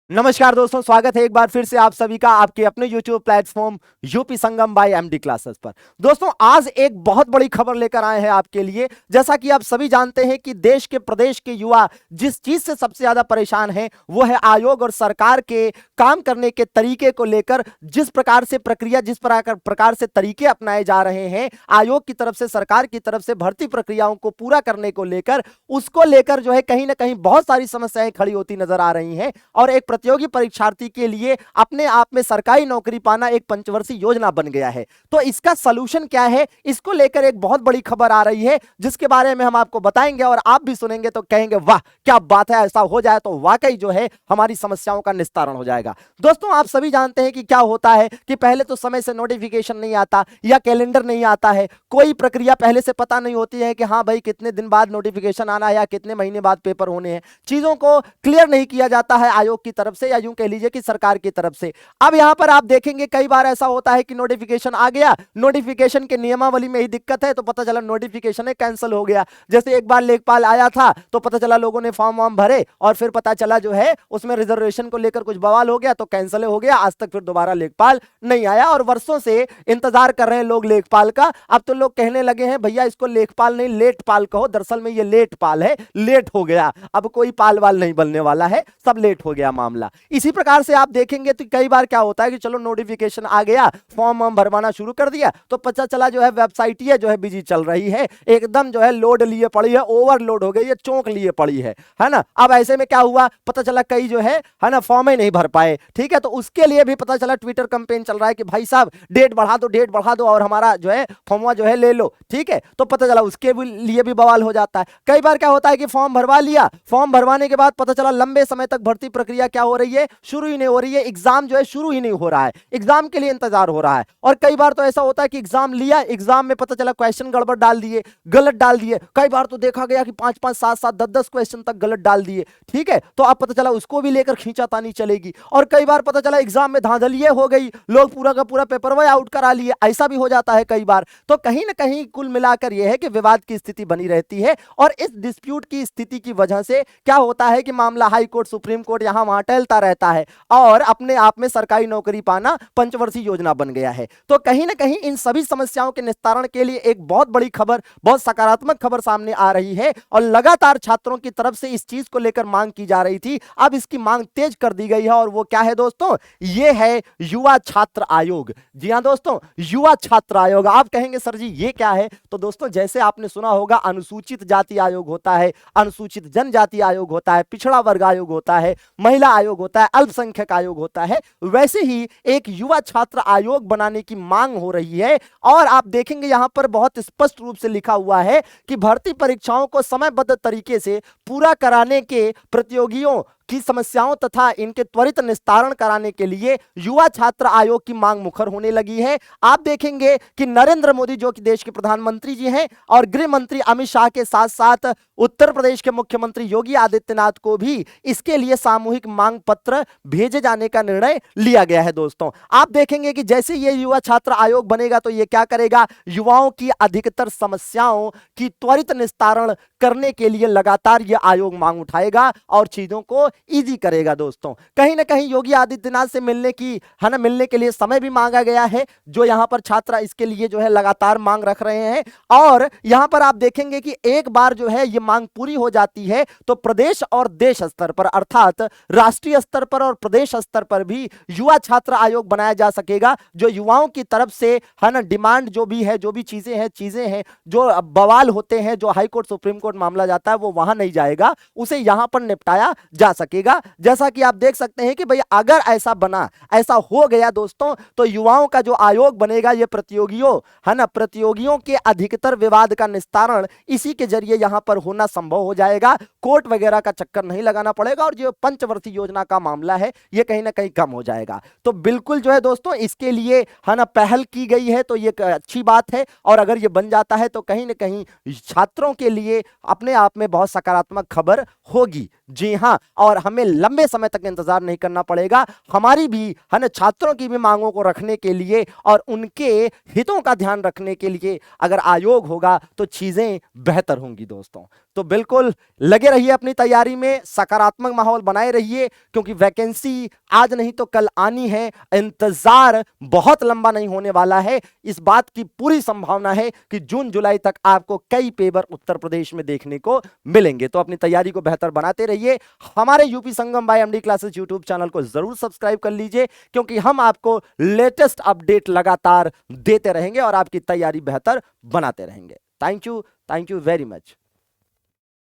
नमस्कार दोस्तों, स्वागत है एक बार फिर से आप सभी का आपके अपने YouTube platform UP Sangam by MD classes पर। दोस्तों, आज एक बहुत बड़ी खबर लेकर आए हैं आपके लिए। जैसा कि आप सभी जानते हैं कि देश के प्रदेश के युवा जिस चीज से सबसे ज्यादा परेशान हैं वो है आयोग और सरकार के काम करने के तरीके को लेकर। जिस प्रकार से प्रक्रिया, जिस प्रकार से तरीके अपनाए जा रहे हैं आयोग की तरफ से, सरकार की तरफ से भर्ती प्रक्रियाओं को पूरा करने को लेकर, उसको लेकर जो है कहीं ना कहीं बहुत सारी समस्याएं खड़ी होती नजर आ रही हैं। और एक प्रतियोगी परीक्षार्थी के लिए अपने आप में सरकारी नौकरी पाना एक पंचवर्षीय योजना बन गया है। तो इसका सलूशन क्या है, इसको लेकर एक बहुत बड़ी खबर आ रही है जिसके बारे में हम आपको बताएंगे और आप भी सुनेंगे तो कहेंगे वाह क्या बात है, ऐसा हो जाए तो वाकई जो है हमारी समस्याओं का निस्तारण हो जाएगा। दोस्तों, आप सभी जानते हैं कि क्या होता है कि पहले तो समय से नोटिफिकेशन नहीं आता या कैलेंडर नहीं आता है, कोई प्रक्रिया पहले से पता नहीं होती है कि हाँ भाई कितने दिन बाद नोटिफिकेशन आना है या कितने महीने बाद पेपर होने हैं। चीजों को क्लियर नहीं किया जाता है आयोग की तरफ से या यूं कह लीजिए कि सरकार की तरफ से। अब यहां पर आप देखेंगे कई बार ऐसा होता है कि नोटिफिकेशन आ गया, नोटिफिकेशन के नियमावली में ही दिक्कत है तो पता चला नोटिफिकेशन कैंसिल हो गया। जैसे एक बार लेखपाल आया था तो पता चला लोगों ने फॉर्म वॉर्म भरे और फिर पता चला जो है उसमें रिजर्वेशन को लेकर कुछ बवाल हो गया तो कैंसिल हो गया। आज तक फिर दोबारा लेखपाल नहीं आया और वर्षों से इंतजार कर रहे हैं लोग लेखपाल का। अब तो लोग कहने लगे हैं भैया इसको लेखपाल नहीं लेटपाल कहो, दरअसल में ये लेटपाल है, लेट हो गया, अब कोई पाल वाल नहीं बनने वाला है, सब लेट हो गया मामला। इसी प्रकार से आप देखेंगे तो कई बार क्या होता है कि चलो नोटिफिकेशन आ गया, फॉर्म हम भरवाना शुरू कर दिया तो पता चला जो है वेबसाइट ही जो है बिजी चल रही है, एकदम जो है लोड लिए पड़ी है, ओवरलोड हो गई है, चौंक लिए पड़ी है ना। अब ऐसे में क्या हुआ, पता चला कई जो है ना फॉर्म ही नहीं भर पाए। ठीक है, तो उसके लिए भी पता चला ट्विटर कैंपेन चल रहा है कि भाई साहब डेट बढ़ा दो, डेट बढ़ा दो और हमारा जो है फॉर्म जो है ले लो। ठीक है, तो पता चला उसके लिए भी बवाल हो जाता है। कई बार क्या होता है कि फॉर्म भरवा लिया, फॉर्म भरवाने के बाद पता चला लंबे समय तक भर्ती प्रक्रिया क्या हो रही है, शुरू ही नहीं हो रही है, एग्जाम जो है शुरू ही नहीं हो रहा है, एग्जाम के लिए इंतजार हो रहा है। और कई बार तो ऐसा होता है कि एग्जाम लिया, एग्जाम में पता चला क्वेश्चन गड़बड़ डाल दिए, गलत डाल दिए। कई बार तो देखा गया कि 5-5, 7-7, 10-10 क्वेश्चन तक गलत डाल दिए। ठीक है, तो अब पता चला उसको भी लेकर खींचातानी चलेगी। और कई बार पता चला एग्जाम में धांधलिए हो गई, लोग पूरा का पूरा पेपर वही आउट करा लिए, ऐसा भी हो जाता है कई बार। तो कहीं ना कहीं कुल मिलाकर यह है कि विवाद की स्थिति बनी रहती है और इस डिस्प्यूट की स्थिति की वजह से क्या होता है कि मामला हाई कोर्ट, सुप्रीम कोर्ट यहां वहां टहलता रहता है और अपने आप में सरकारी नौकरी पाना पंचवर्षीय योजना बन गया है। तो कहीं ना कहीं इन सभी समस्याओं के निस्तारण के लिए एक बहुत बड़ी खबर, बहुत सकारात्मक खबर सामने आ रही है और लगातार छात्रों की तरफ से इस चीज को लेकर मांग की जा रही थी। अब इसकी मांग तेज कर दी गई है और वो क्या है दोस्तों, ये है युवा छात्र आयोग। जी हां दोस्तों, युवा छात्र आयोग। आप कहेंगे सर जी ये क्या है, तो दोस्तों जैसे आपने सुना होगा अनुसूचित जाति आयोग होता है, अनुसूचित जनजाति आयोग होता है, पिछड़ा वर्ग आयोग होता है, महिला आयोग होता है, अल्पसंख्यक आयोग होता है, वैसे ही एक युवा छात्र आयोग बनाने की मांग हो रही है। और आप देखेंगे यहां पर बहुत स्पष्ट रूप से लिखा हुआ है कि भर्ती परीक्षाओं को समयबद्ध तरीके से पूरा कराने के, प्रतियोगियों की समस्याओं तथा इनके त्वरित निस्तारण कराने के लिए युवा छात्र आयोग की मांग मुखर होने लगी है। आप देखेंगे कि नरेंद्र मोदी जो कि देश के प्रधानमंत्री जी हैं और गृह मंत्री अमित शाह के साथ साथ उत्तर प्रदेश के मुख्यमंत्री योगी आदित्यनाथ को भी इसके लिए सामूहिक मांग पत्र भेजे जाने का निर्णय लिया गया है। दोस्तों, आप देखेंगे कि जैसे ये युवा छात्र आयोग बनेगा तो ये क्या करेगा, युवाओं की अधिकतर समस्याओं की त्वरित निस्तारण करने के लिए लगातार ये आयोग मांग उठाएगा और चीजों को इजी करेगा। दोस्तों, कहीं ना कहीं योगी आदित्यनाथ से मिलने की मिलने के लिए समय भी मांगा गया है, जो यहां पर छात्र इसके लिए जो है लगातार मांग रख रहे हैं। और यहां पर आप देखेंगे कि एक बार जो है ये मांग पूरी हो जाती है तो प्रदेश और देश स्तर पर, अर्थात राष्ट्रीय स्तर पर और प्रदेश स्तर पर भी युवा छात्र आयोग बनाया जा सकेगा, जो युवाओं की तरफ से डिमांड जो भी है, जो भी चीजें हैं जो बवाल होते हैं, जो हाई कोर्ट, सुप्रीम कोर्ट मामला जाता है वो वहां नहीं जाएगा, उसे यहां पर निपटाया जा सकेगा। जैसा कि आप देख सकते हैं कि भाई अगर ऐसा बना, ऐसा हो गया दोस्तों, तो युवाओं का जो आयोग बनेगा ये प्रतियोगियों के अधिकतर विवाद का निस्तारण इसी के जरिए यहां पर होना संभव हो जाएगा। कोर्ट वगैरह का चक्कर नहीं लगाना पड़ेगा और जो पंचवर्षीय योजना का मामला है ये कहीं ना कहीं कम हो जाएगा। तो बिल्कुल जो है दोस्तों इसके लिए पहल की गई है तो ये अच्छी बात है और अगर ये बन जाता है तो कहीं ना कहीं छात्रों के लिए अपने आप में बहुत सकारात्मक खबर होगी। जी हां, और हमें लंबे समय तक इंतजार नहीं करना पड़ेगा। हमारी भी छात्रों की भी मांगों को रखने के लिए और उनके हितों का ध्यान रखने के लिए अगर आयोग होगा तो चीजें बेहतर होंगी। दोस्तों, तो बिल्कुल लगे रहिए अपनी तैयारी में, सकारात्मक माहौल बनाए रहिए, क्योंकि वैकेंसी आज नहीं तो कल आनी है। इंतजार बहुत लंबा नहीं होने वाला है। इस बात की पूरी संभावना है कि जून जुलाई तक आपको कई पेपर उत्तर प्रदेश में देखने को मिलेंगे। तो अपनी तैयारी को बेहतर बनाते रहिए। हमारे UP Sangam by MD classes YouTube channel को जरूर सब्सक्राइब कर लीजिए, क्योंकि हम आपको लेटेस्ट अपडेट लगातार देते रहेंगे और आपकी तैयारी बेहतर बनाते रहेंगे। Thank you very much.